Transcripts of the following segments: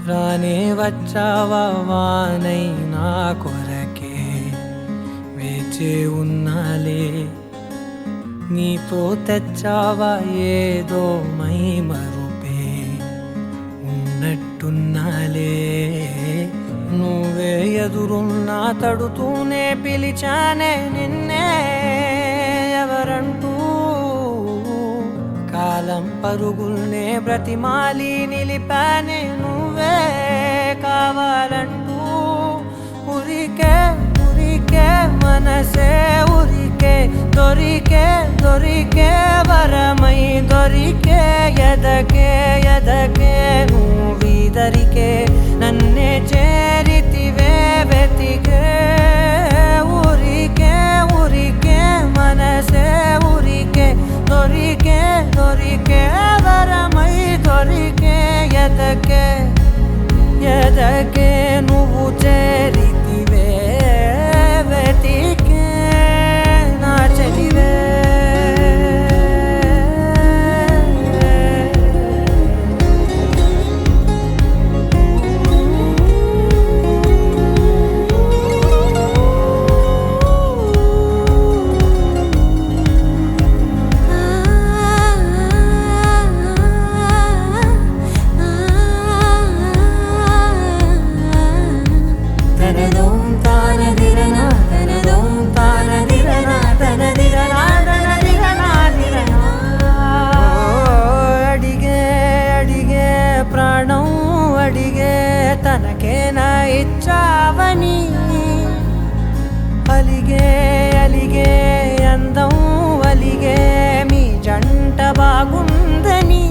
రానే వచ్చావా వానై నా కొరకే వేచే ఉన్నాలే నీతో తెచ్చావా ఏదో మై మరుపే ఉన్నట్టున్నాలే నువ్వే ఎదురున్నా తడుతూనే పిలిచానే నిన్నే ఎవరంటూ కాలం పరుగుల్నే బ్రతిమాలి నిలిపానే నువ్వే కావాలంటూ ఉరికే ఉరికే మనసే ఉరికే దొరికే దొరికే వరమై దొరికే ఎదకే ఎదకే నువ్విదరికే నన్నే చేరితివే వెతికే ఉరికే ఉరికే మనసే ఉరికే దొరికే దొరికే వరమై దొరికే ఎదకే ఎదకే నువ్వు చేరితివే వెతికే నా చెలివే తనకేనా ఇచ్చావని అలిగే అలిగే అందం అలిగే మీ జంట బాగుందని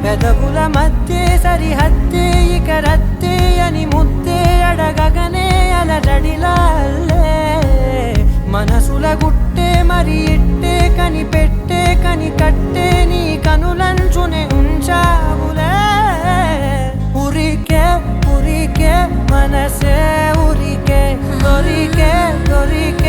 పెదవుల మధ్య సరిహద్దే ఇక రద్దే అని ముద్దే అడగగనే అలజడిలా అల్లే మనసుల గుట్టే మరి ఇట్టే కనిపెట్టే కని కట్టే నీ కనులంచునే ఉంచావులే ఉరికే ఉరికే మనసే ఉరికే దొరికే దొరికే